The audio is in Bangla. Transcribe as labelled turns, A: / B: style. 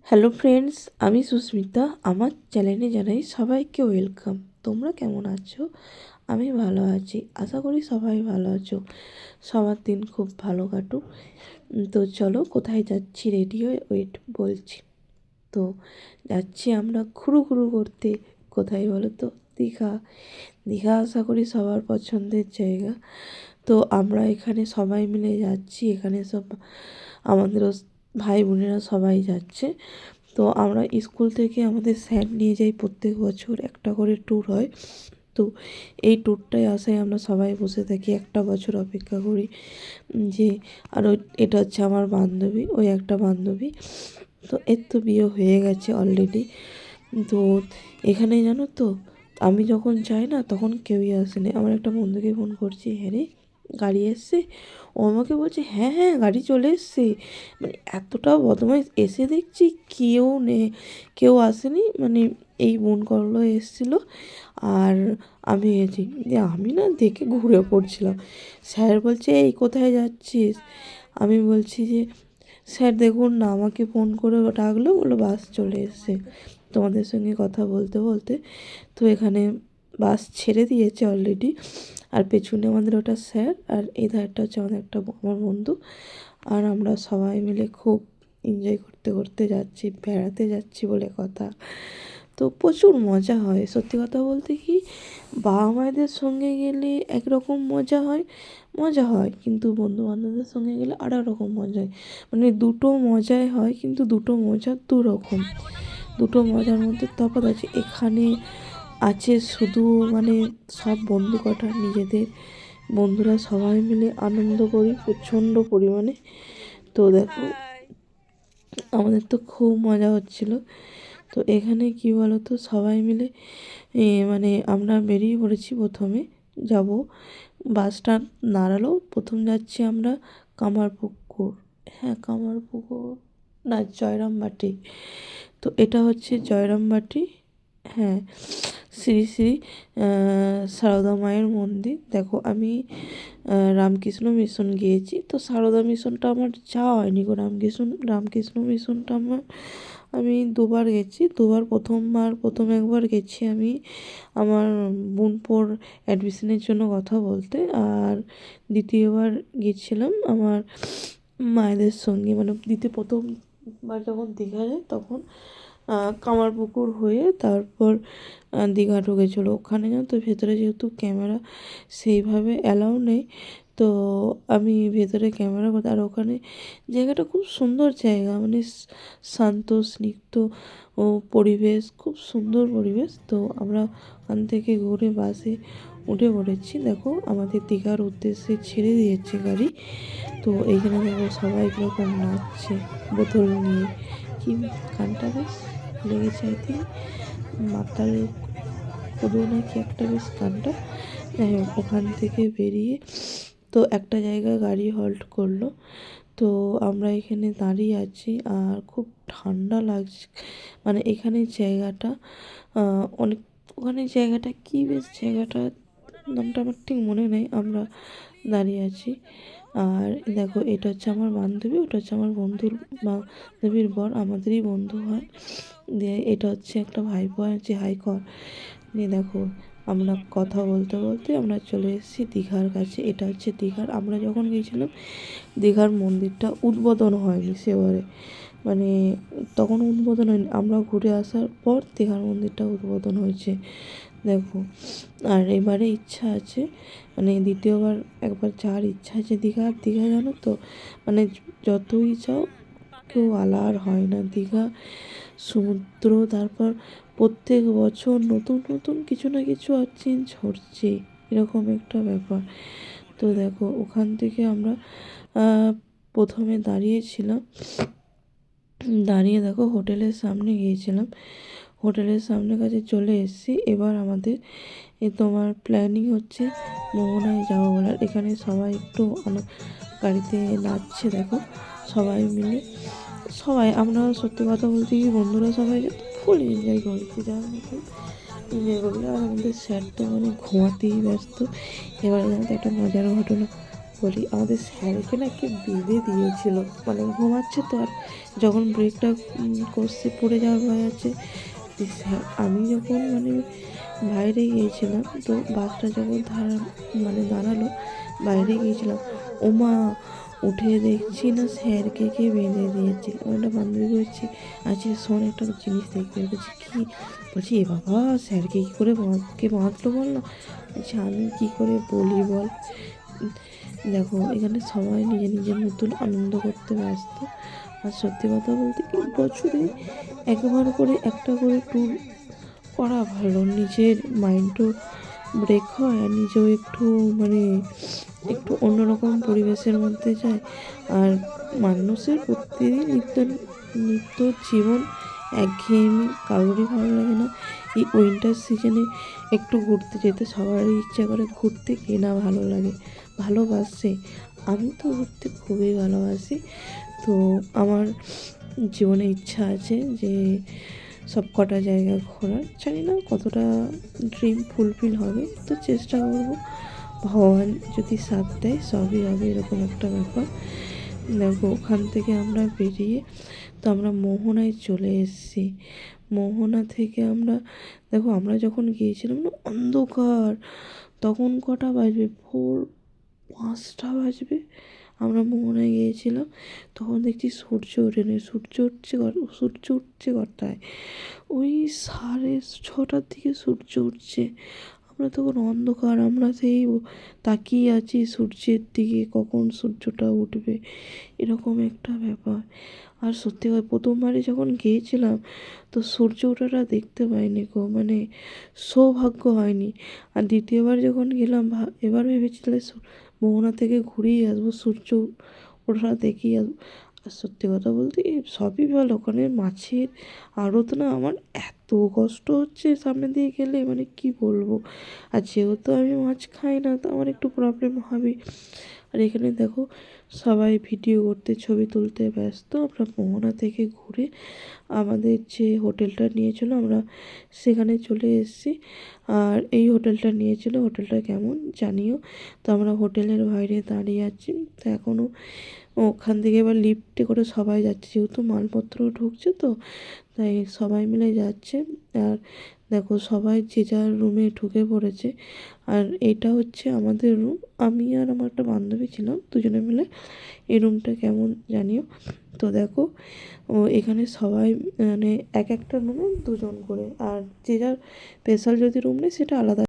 A: হ্যালো ফ্রেন্ডস, আমি সুস্মিতা। আমার চ্যানেলে জানাই সবাইকে ওয়েলকাম। তোমরা কেমন আছো? আমি ভালো আছি, আশা করি সবাই ভালো আছো। সবার দিন খুব ভালো কাটুক। তো চলো, কোথায় যাচ্ছি রেডি হয়ে ওয়েট বলছি। তো যাচ্ছি আমরা ঘুরু ঘুরু করতে। কোথায় বলো তো? দীঘা। দীঘা আশা করি সবার পছন্দের জায়গা। তো আমরা এখানে সবাই মিলে যাচ্ছি। এখানে সব আমাদেরও ভাই বোনেরা সবাই যাচ্ছে। তো আমরা স্কুল থেকে আমাদের স্যার নিয়ে যাই, প্রত্যেক বছর একটা করে ট্যুর হয়। তো এই ট্যুরটায় আসায় আমরা সবাই বসে থাকি, একটা বছর অপেক্ষা করি যে আরও। এটা হচ্ছে আমার বান্ধবী, ওই একটা বান্ধবী। তো এর তো বিয়ে হয়ে গেছে অলরেডি। তো এখানে জানো তো, আমি যখন যাই না তখন কেউই আসেনি। আমার একটা বন্ধুকে ফোন করছি, হ্যাঁ রে গাড়ি এসছে? ও আমাকে বলছে হ্যাঁ হ্যাঁ গাড়ি চলে এসছে। মানে এতটা বদমাইশ, এসে দেখছি কেউ নেই, কেউ আসেনি। মানে এই বোন করলো এসেছিলো, আর আমি এসেছি। দিয়ে আমি না দেখে ঘুরে পড়ছিলাম। স্যার বলছে এই কোথায় যাচ্ছিস? আমি বলছি যে স্যার দেখুন না, আমাকে ফোন করে ডাকলো, বললো বাস চলে এসছে তোমাদের সঙ্গে কথা বলতে বলতে। তো এখানে বাস ছেড়ে দিয়েছে অলরেডি। আর পেছনে আমাদের ওটা স্যার, আর এই ধারটা হচ্ছে আমাদের আমার বন্ধু। আর আমরা সবাই মিলে খুব এনজয় করতে করতে যাচ্ছি, বেড়াতে যাচ্ছি বলে কথা। তো প্রচুর মজা হয়। সত্যি কথা বলতে কি, বাবা মায়েদের সঙ্গে গেলে একরকম মজা হয়, কিন্তু বন্ধু বান্ধবদের সঙ্গে গেলে আরও রকম মজা হয়। মানে দুটো মজাই হয়, কিন্তু দুটো মজা দুরকম। দুটো মজার মধ্যে তফাৎ আছে। এখানে আছে শুধু মানে সব বন্ধু কটা নিজেদের বন্ধুরা সবাই মিলে আনন্দ করি প্রচণ্ড পরিমাণে। তো দেখো, আমাদের তো খুব মজা হচ্ছিল। তো এখানে কি বলো তো, সবাই মিলে মানে আমরা বেরিয়ে পড়েছি। প্রথমে যাব, বাসটা দাঁড়ালো, প্রথম যাচ্ছি আমরা কামারপুকুর। হ্যাঁ কামারপুকুর না, জয়রামবাটি। তো এটা হচ্ছে জয়রামবাটি। হ্যাঁ, শ্রী শ্রী সারদা মায়ের মন্দির। দেখো আমি রামকৃষ্ণ মিশন গিয়েছি, তো সারদা মিশনটা আমার যাওয়া হয়নি গো। রামকৃষ্ণ মিশনটা আমি দুবার গেছি। প্রথম একবার গেছি আমি আমার বোনপোর অ্যাডমিশনের জন্য কথা বলতে, আর দ্বিতীয়বার গেছিলাম আমার মায়েদের সঙ্গে। মানে প্রথমবার যখন দীঘা যায় তখন কামারপুকুর হয়ে তারপর দীঘা ঢুকেছিলো। ওখানে জানো তো, ভেতরে যেহেতু ক্যামেরা সেইভাবে অ্যালাউ নেই, তো আমি ভেতরে ক্যামেরা করতে। আর ওখানে জায়গাটা খুব সুন্দর জায়গা, মানে শান্ত স্নিগ্ধ ও পরিবেশ, খুব সুন্দর পরিবেশ। তো আমরা ওখান থেকে ঘুরে বাসে উঠে পড়েছি। দেখো আমাদের দীঘার উদ্দেশ্যে ছেড়ে দিয়েছে গাড়ি। তো এইখানে দেখো সবাই কীরকম নাচছে বোতল নিয়ে। কি গানটা বেশ লেগেছে, আই থিঙ্ক মাতাল কুদো নাকি একটা বেশ গানটা। যাই হোক, ওখান থেকে বেরিয়ে তো একটা জায়গায় গাড়ি হল্ট করলো। তো আমরা এখানে দাঁড়িয়ে আছি, আর খুব ঠান্ডা লাগছে। মানে এখানে জায়গাটা অনেক, ওখানে জায়গাটা কি বেশ, জায়গাটা নামটা আমার ঠিক মনে নেই। আমরা দাঁড়িয়ে আছি, আর দেখো এটা হচ্ছে আমার বান্ধবী, ওটা হচ্ছে আমার বান্ধবীর বর, আমাদেরই বন্ধু হয়। দিয়ে এটা হচ্ছে একটা ভাইপো আছে, হাই কর। দিয়ে দেখো আমরা কথা বলতে বলতে আমরা চলে এসেছি দীঘার কাছে। এটা হচ্ছে দীঘার, আমরা যখন গিয়েছিলাম দীঘার মন্দিরটা উদ্বোধন হয়নি সেবারে। মানে তখন উদ্বোধন হয়নি, আমরা ঘুরে আসার পর দীঘার মন্দিরটা উদ্বোধন হয়েছে। দেখো, আর এবারে ইচ্ছা আছে, মানে দ্বিতীয়বার একবার যাওয়ার ইচ্ছা আছে দীঘা জানো তো, মানে যতই যাও কেউ আলার হয় না। দীঘা সমুদ্র, তারপর প্রত্যেক বছর নতুন নতুন কিছু না কিছু আর চেঞ্জ হচ্ছে, এরকম একটা ব্যাপার। তো দেখো ওখান থেকে আমরা প্রথমে দাঁড়িয়ে দেখো হোটেলের সামনে গিয়েছিলাম, হোটেলের সামনে কাছে চলে এসেছি। এবার আমাদের তোমার প্ল্যানিং হচ্ছে মোহনায় যাবো বলার। এখানে সবাই একটু গাড়িতে নাচছে দেখো, সবাই মিলে। আমরা সত্যি কথা বলতে কি, বন্ধুরা সবাই ফুল এনজয় করেছি, যার মতো এনজয় করলো। আর আমাদের স্যার তো মানে ঘুমাতেই ব্যস্ত। এবারে জানতে একটা মজার ঘটনা, বলি, আমাদের স্যারকে না কি বেঁধে দিয়েছিল, মানে ঘুমাচ্ছে তো, আর যখন ব্রেকটা করছে পড়ে যাওয়ার ভয় আছে। স্যার, আমি যখন মানে বাইরে গিয়েছিলাম, তো বাসটা যখন দাঁড়ালো, বাইরে গিয়েছিলাম, ওমা উঠে দেখছি না স্যারকে কে বেঁধে দিয়েছে। আমার একটা বান্ধবী বলছি, আচ্ছা শোন একটা জিনিস দেখতে, বলছি কী, বলছি এ বাবা স্যারকে কী করে বাঁধলো বল না। আচ্ছা আমি কী করে বলি বল। দেখো এখানে সবাই নিজের নিজের মতন আনন্দ করতে ব্যস্ত। আর সত্যি কথা বলতে কি, বছরে একবার করে একটা করে ট্যুর করা ভালো, নিজের মাইন্ডও ব্রেক হয় আর নিজেও একটু মানে একটু অন্যরকম পরিবেশের মধ্যে যায়। আর মানুষের প্রতিদিন নিত্য জীবন একঘেয়েমি কারোরই ভালো লাগে না। এই উইন্টার সিজনে একটু ঘুরতে যেতে সবারই ইচ্ছা করে, ঘুরতে কে না ভালো লাগে, ভালোবাসে। আমি তো ঘুরতে খুবই ভালোবাসি। তো আমার জীবনে ইচ্ছা আছে যে সব কটা জায়গা ঘোরার, জানি না কতটা ড্রিম ফুলফিল হবে, তো চেষ্টা করব। ভগবান যদি সাথ দেয় সবই হবে, এরকম একটা ব্যাপার। দেখো ওখান থেকে আমরা বেরিয়ে তো আমরা মোহনায় চলে এসেছি। মোহনা থেকে দেখো আমরা যখন গিয়েছিলাম না অন্ধকার, তখন কটা বাজবে, ভোর 5টা বাজবে। আমরা মোহনায় গিয়েছিলাম, তখন দেখছি সূর্য ওঠেনি, সূর্য উঠছে কটায়, ওই 6:30টার দিকে সূর্য উঠছে। আমরা তখন অন্ধকার, আমরা সেই তাকিয়ে আছি সূর্যের দিকে, কখন সূর্যটা উঠবে, এরকম একটা ব্যাপার। আর সত্যি কথা, প্রথমবারে যখন গিয়েছিলাম তো সূর্য ওঠাটা দেখতে পাইনি গো, মানে সৌভাগ্য হয়নি। আর দ্বিতীয়বার যখন গেলাম এবার ভেবেছিলাম মোহনা থেকে ঘুরেই আসবো, সূর্য ওঠাটা দেখেই আসবো। আর সত্যি কথা বলতে সবই ভালো, ওখানে মাছের আড়ত না, আমার এত কষ্ট হচ্ছে সামনে দিয়ে গেলে, মানে কি বলবো। আর যেহেতু আমি মাছ খাই না, তো আমার একটু প্রবলেম হবে। আর এখানে দেখো সবাই ভিডিও করতে ছবি তুলতে ব্যস্ত। আমরা মোহনা থেকে ঘুরে আমাদের যে হোটেলটা নিয়েছিল আমরা সেখানে চলে এসেছি। আর এই হোটেলটা নিয়েছিল, হোটেলটা কেমন জানিও। তো আমরা হোটেলের বাইরে দাঁড়িয়ে আছি, তো এখনও ওখান থেকে এবার লিফটে করে সবাই যাচ্ছে, যেহেতু মালপত্র ঢুকছে তো তাই সবাই মিলে যাচ্ছে। আর দেখো সবাই যে যার রুমে ঢুকে পড়েছে। আর এটা হচ্ছে আমাদের রুম, আমি আর আমার একটা বান্ধবী ছিলাম, দুজনে মিলে। এই রুমটা কেমন জানিও। তো দেখো এখানে সবাই মানে এক একটা রুমে দুজন করে, আর যে যার স্পেশাল যদি রুম নেই সেটা আলাদা।